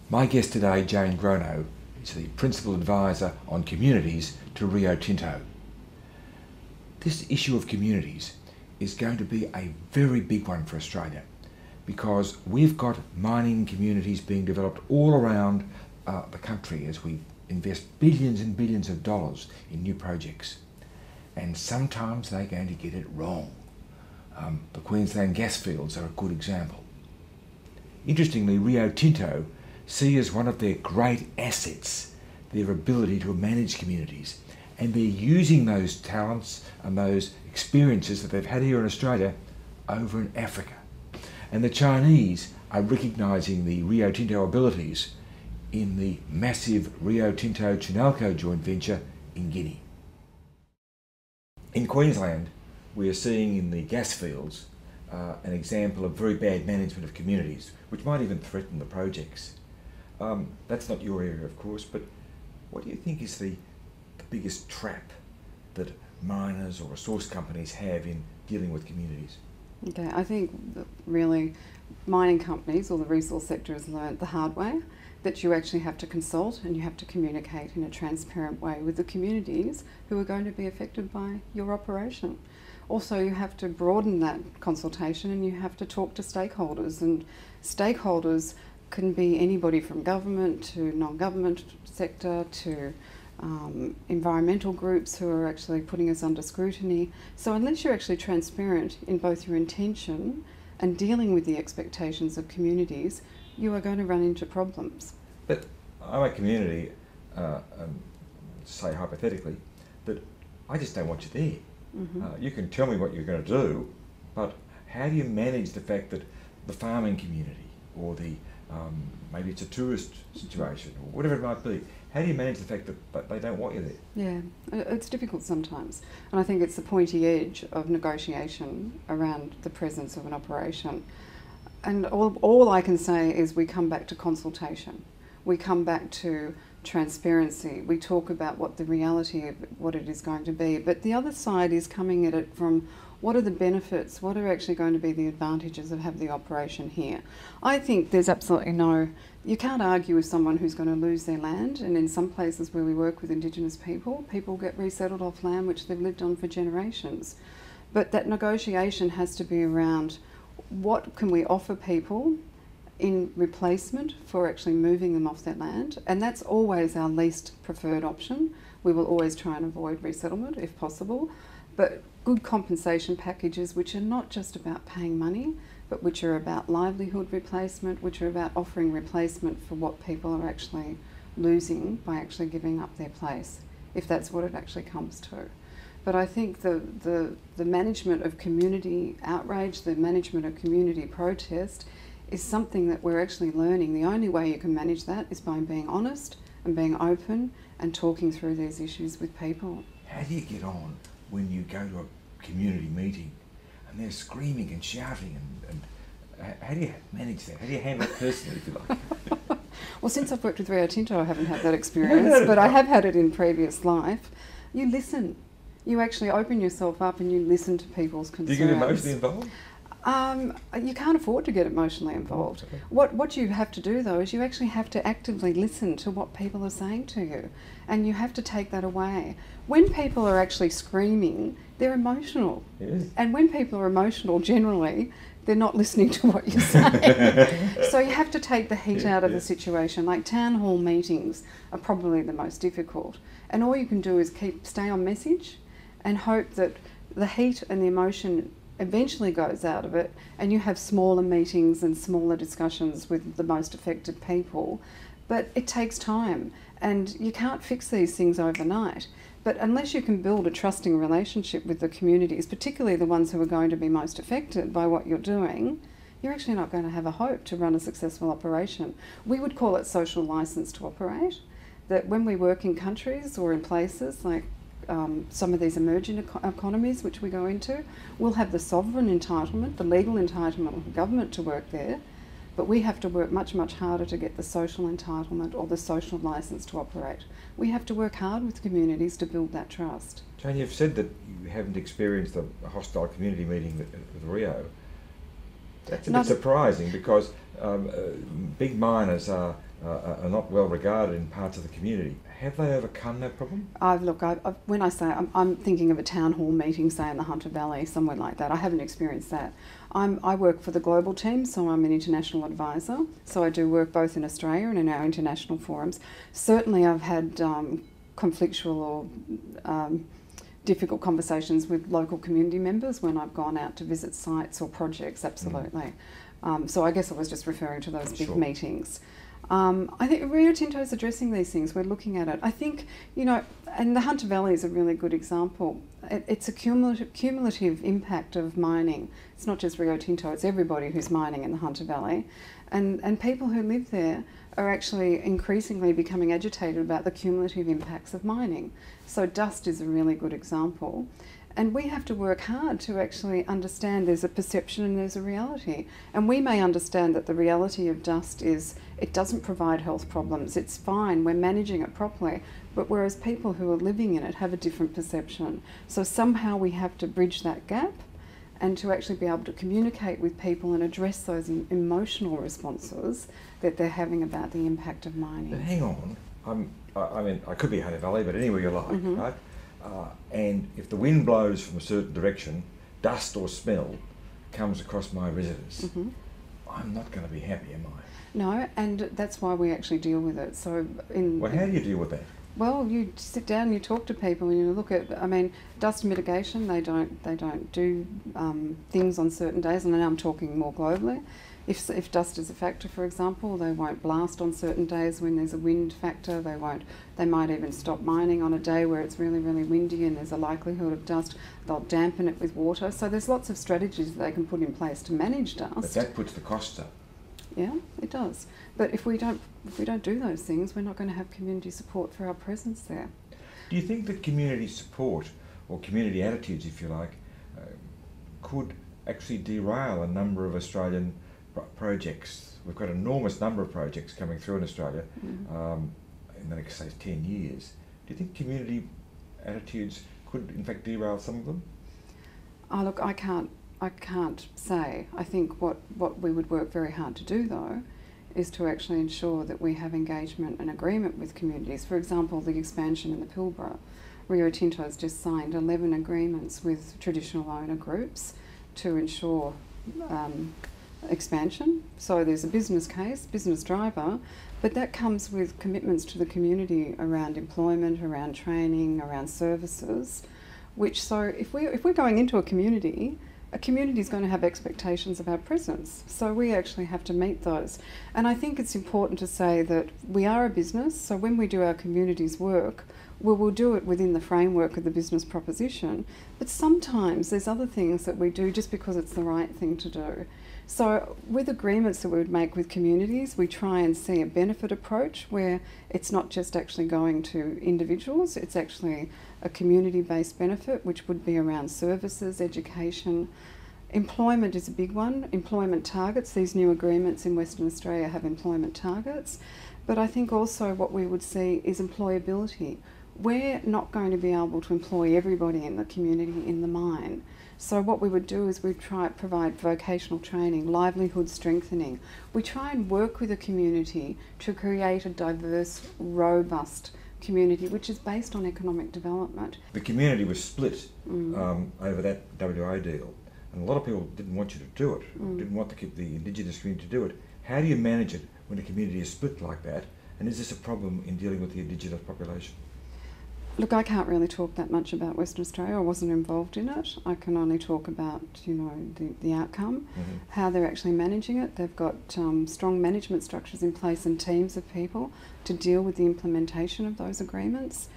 My guest today, Jane Gronow, is the Principal Advisor on Communities to Rio Tinto. This issue of communities is going to be a very big one for Australia because we've got mining communities being developed all around the country as we invest billions and billions of dollars in new projects. And sometimes they're going to get it wrong. The Queensland gas fields are a good example. Interestingly, Rio Tinto see as one of their great assets their ability to manage communities, and they're using those talents and those experiences that they've had here in Australia over in Africa. And the Chinese are recognising the Rio Tinto abilities in the massive Rio Tinto Chinalco joint venture in Guinea. In Queensland, we are seeing in the gas fields an example of very bad management of communities, which might even threaten the projects. That's not your area, of course, but what do you think is the biggest trap that miners or resource companies have in dealing with communities? Okay, I think that really mining companies or the resource sector has learned the hard way that you actually have to consult and you have to communicate in a transparent way with the communities who are going to be affected by your operation. Also, you have to broaden that consultation and you have to talk to stakeholders, and stakeholders can be anybody from government to non-government sector to environmental groups who are actually putting us under scrutiny. So unless you're actually transparent in both your intention and dealing with the expectations of communities, you are going to run into problems. But I'm a community, say hypothetically, that I just don't want you there. Mm-hmm. You can tell me what you're going to do, but how do you manage the fact that the farming community or the maybe it's a tourist situation or whatever it might be, how do you manage the fact that they don't want you there? Yeah, it's difficult sometimes, and I think it's the pointy edge of negotiation around the presence of an operation. And all I can say is we come back to consultation. We come back to transparency. We talk about what the reality of what it is going to be. But the other side is coming at it from what are the benefits, what are actually going to be the advantages of having the operation here. I think there's absolutely you can't argue with someone who's going to lose their land, and in some places where we work with Indigenous people get resettled off land which they've lived on for generations. But that negotiation has to be around what can we offer people in replacement for actually moving them off their land, and that's always our least preferred option. We will always try and avoid resettlement if possible, but good compensation packages which are not just about paying money, but which are about livelihood replacement, which are about offering replacement for what people are actually losing by actually giving up their place, if that's what it actually comes to. But I think the management of community outrage, the management of community protest is something that we're actually learning. The only way you can manage that is by being honest and being open and talking through these issues with people. How do you get on when you go to a community meeting and they're screaming and shouting and how do you manage that? How do you handle it personally, if you like? Well, since I've worked with Rio Tinto, I haven't had that experience, but I have had it in previous life. You listen. You actually open yourself up and you listen to people's concerns. Do you get emotionally involved? You can't afford to get emotionally involved. Okay. What you have to do though is you actually have to actively listen to what people are saying to you, and you have to take that away. When people are actually screaming, they're emotional. Yes. And when people are emotional, generally, they're not listening to what you're saying. So you have to take the heat out of the situation. Like town hall meetings are probably the most difficult. And all you can do is stay on message and hope that the heat and the emotion eventually goes out of it, and you have smaller meetings and smaller discussions with the most affected people. But it takes time, and you can't fix these things overnight. But unless you can build a trusting relationship with the communities, particularly the ones who are going to be most affected by what you're doing, you're actually not going to have a hope to run a successful operation. We would call it social license to operate, that when we work in countries or in places like some of these emerging economies which we go into, we'll have the sovereign entitlement, the legal entitlement of the government to work there, but we have to work much, much harder to get the social entitlement or the social licence to operate. We have to work hard with communities to build that trust. Jane, you've said that you haven't experienced a hostile community meeting with Rio. That's a bit surprising because big miners are are not well regarded in parts of the community. Have they overcome that problem? When I say I'm thinking of a town hall meeting, say in the Hunter Valley, somewhere like that. I haven't experienced that. I work for the global team, so I'm an international advisor. So I do work both in Australia and in our international forums. Certainly, I've had conflictual or difficult conversations with local community members when I've gone out to visit sites or projects. Absolutely. So I guess I was just referring to those big meetings. I think Rio Tinto is addressing these things. We're looking at it. I think, and the Hunter Valley is a really good example. It's a cumulative impact of mining. It's not just Rio Tinto, it's everybody who's mining in the Hunter Valley. And people who live there are actually increasingly becoming agitated about the cumulative impacts of mining. So dust is a really good example. And we have to work hard to actually understand there's a perception and there's a reality. And we may understand that the reality of dust is it doesn't provide health problems. It's fine, we're managing it properly. But whereas people who are living in it have a different perception. So somehow we have to bridge that gap and to actually be able to communicate with people and address those emotional responses that they're having about the impact of mining. But hang on, I mean, I could be Hunter Valley, but anywhere you like, right? And if the wind blows from a certain direction, dust or smell comes across my residence, I'm not going to be happy, am I? No, and that's why we actually deal with it. So, well, how do you deal with that? Well, you sit down, you talk to people, and you look at. I mean, dust mitigation. They don't do things on certain days, and now I'm talking more globally. If dust is a factor, for example, they won't blast on certain days when there's a wind factor. They might even stop mining on a day where it's really, really windy and there's a likelihood of dust. They'll dampen it with water. So there's lots of strategies that they can put in place to manage dust. But that puts the cost up. Yeah, it does. But if we don't do those things, we're not going to have community support for our presence there. Do you think that community support or community attitudes, if you like, could actually derail a number of Australian projects? We've got an enormous number of projects coming through in Australia in the next, say, 10 years. Do you think community attitudes could, in fact, derail some of them? Oh, look, I can't say. I think what we would work very hard to do, though, is to actually ensure that we have engagement and agreement with communities. For example, the expansion in the Pilbara. Rio Tinto has just signed 11 agreements with traditional owner groups to ensure expansion. So there's a business case, business driver, but that comes with commitments to the community around employment, around training, around services, which, so if we're going into a community is going to have expectations of our presence. So we actually have to meet those. And I think it's important to say that we are a business, so when we do our communities work, we will do it within the framework of the business proposition, but sometimes there's other things that we do just because it's the right thing to do. So with agreements that we would make with communities, we try and see a benefit approach where it's not just actually going to individuals, it's actually a community-based benefit, which would be around services, education. Employment is a big one. Employment targets, these new agreements in Western Australia have employment targets. But I think also what we would see is employability. We're not going to be able to employ everybody in the community in the mine. So what we would do is we'd try to provide vocational training, livelihood strengthening. We try and work with a community to create a diverse, robust community which is based on economic development. The community was split over that WA deal, and a lot of people didn't want you to do it, didn't want the Indigenous community to do it. How do you manage it when a community is split like that, and is this a problem in dealing with the Indigenous population? Look, I can't really talk that much about Western Australia. I wasn't involved in it. I can only talk about, the outcome, how they're actually managing it. They've got strong management structures in place and teams of people to deal with the implementation of those agreements.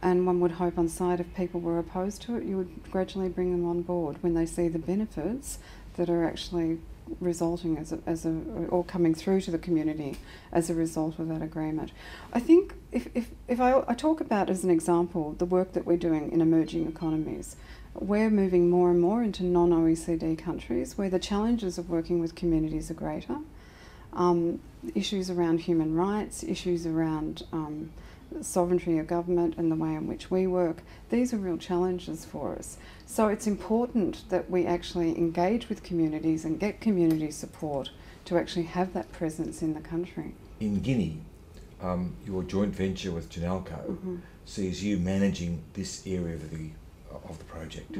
And one would hope on site, if people were opposed to it, you would gradually bring them on board when they see the benefits that are actually resulting or coming through to the community as a result of that agreement. I think if I talk about, as an example, the work that we're doing in emerging economies, we're moving more and more into non-OECD countries where the challenges of working with communities are greater. Issues around human rights, issues around sovereignty of government and the way in which we work, these are real challenges for us. So it's important that we actually engage with communities and get community support to actually have that presence in the country. In Guinea, your joint venture with Janelco sees you managing this area of the project.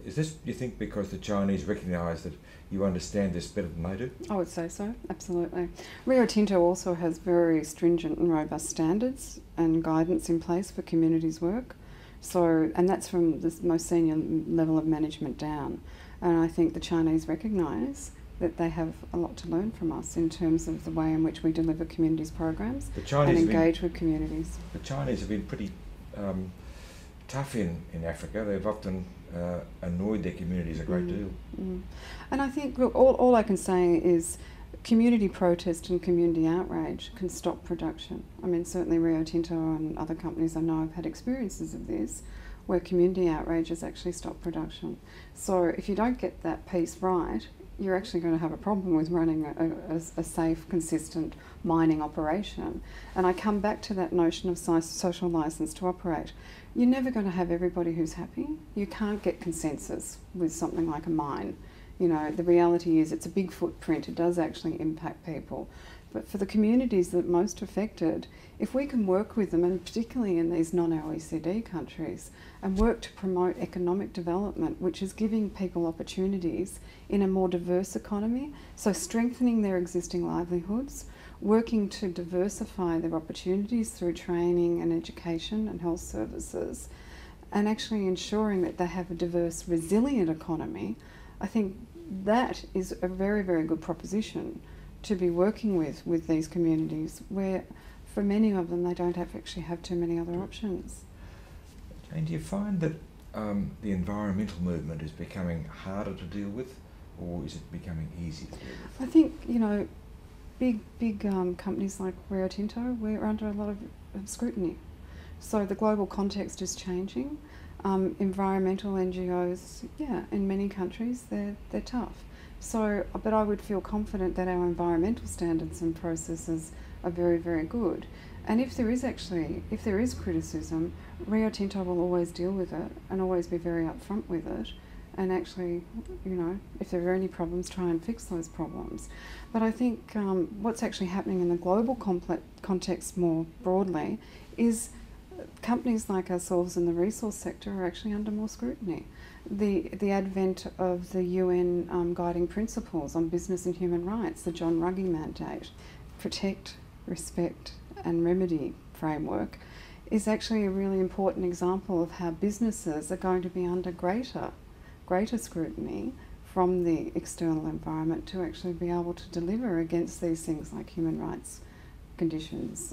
Is this, you think, because the Chinese recognise that you understand this better than they do? I would say so, absolutely. Rio Tinto also has very stringent and robust standards and guidance in place for communities work. So, and that's from the most senior level of management down. And I think the Chinese recognise that they have a lot to learn from us in terms of the way in which we deliver communities programs and engage with communities. The Chinese have been pretty tough in Africa. They've often annoyed their communities a great deal. And I think, look, all I can say is community protest and community outrage can stop production. I mean, certainly Rio Tinto and other companies I know have had experiences of this, where community outrage has actually stopped production. So if you don't get that piece right, you're actually going to have a problem with running a safe, consistent mining operation. And I come back to that notion of social licence to operate. You're never going to have everybody who's happy. You can't get consensus with something like a mine. You know, the reality is it's a big footprint. It does actually impact people. But for the communities that are most affected, if we can work with them, and particularly in these non-OECD countries, and work to promote economic development, which is giving people opportunities in a more diverse economy, so strengthening their existing livelihoods, working to diversify their opportunities through training and education and health services, and actually ensuring that they have a diverse, resilient economy, I think that is a very, very good proposition to be working with these communities, where for many of them they don't actually have too many other options. Jane, do you find that the environmental movement is becoming harder to deal with, or is it becoming easier to deal with? I think, you know, big companies like Rio Tinto, we're under a lot of scrutiny. So the global context is changing. Environmental NGOs, yeah, in many countries they're tough. So, but I would feel confident that our environmental standards and processes are very, very good. And if there is criticism, Rio Tinto will always deal with it and always be very upfront with it. And actually, you know, if there are any problems, try and fix those problems. But I think what's actually happening in the global context more broadly is companies like ourselves in the resource sector are actually under more scrutiny. The advent of the UN guiding principles on business and human rights, the John Ruggie mandate, protect, respect and remedy framework, is actually a really important example of how businesses are going to be under greater scrutiny from the external environment to actually be able to deliver against these things like human rights conditions,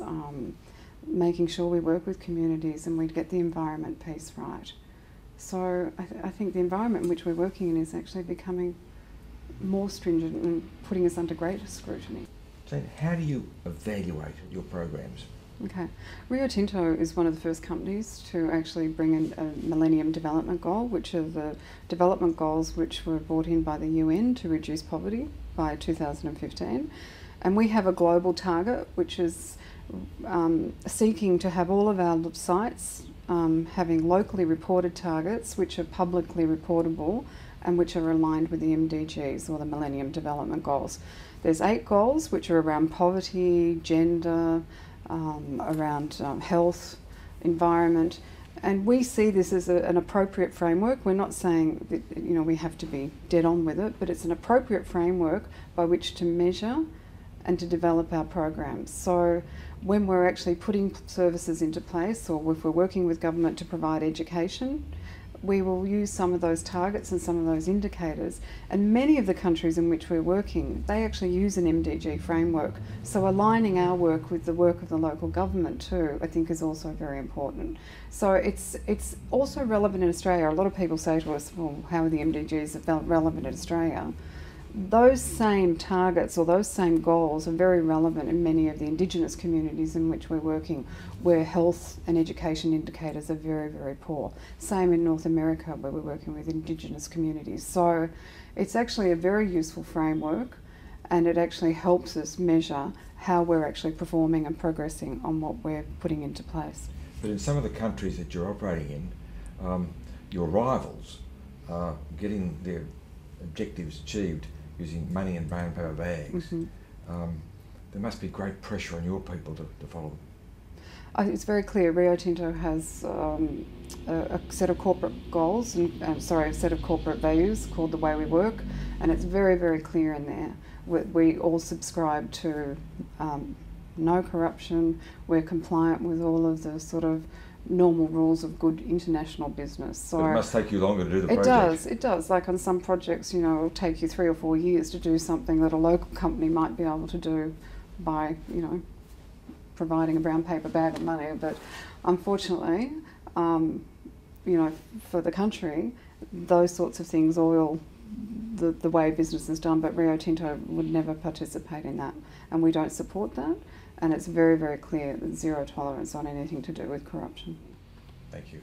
making sure we work with communities and we get the environment piece right. So I think the environment in which we're working in is actually becoming more stringent and putting us under greater scrutiny. Jane, how do you evaluate your programs? Okay. Rio Tinto is one of the first companies to actually bring in a Millennium Development Goal, which are the development goals which were brought in by the UN to reduce poverty by 2015. And we have a global target which is seeking to have all of our sites having locally reported targets which are publicly reportable and which are aligned with the MDGs, or the Millennium Development Goals. There's 8 goals which are around poverty, gender, around health, environment, and we see this as an appropriate framework. We're not saying that, you know, we have to be dead on with it, but it's an appropriate framework by which to measure and to develop our programs. So when we're actually putting services into place, or if we're working with government to provide education, we will use some of those targets and some of those indicators. And many of the countries in which we're working, they actually use an MDG framework. So aligning our work with the work of the local government too, I think, is also very important. So it's also relevant in Australia. A lot of people say to us, well, how are the MDGs relevant in Australia? Those same targets or those same goals are very relevant in many of the Indigenous communities in which we're working, where health and education indicators are very, very poor. Same in North America, where we're working with Indigenous communities. So it's actually a very useful framework, and it actually helps us measure how we're actually performing and progressing on what we're putting into place. But in some of the countries that you're operating in, your rivals are getting their objectives achieved using money and brain power bags. there must be great pressure on your people to follow them. It's very clear. Rio Tinto has a set of corporate goals a set of corporate values called the way we work, and it's very, very clear in there. We all subscribe to no corruption. We're compliant with all of the sort of normal rules of good international business. So but it must take you longer to do the project. It does. Like on some projects, it'll take you 3 or 4 years to do something that a local company might be able to do by, providing a brown paper bag of money. But unfortunately, for the country, those sorts of things, the way business is done, but Rio Tinto would never participate in that, and we don't support that. And it's very, very clear that zero tolerance on anything to do with corruption. Thank you.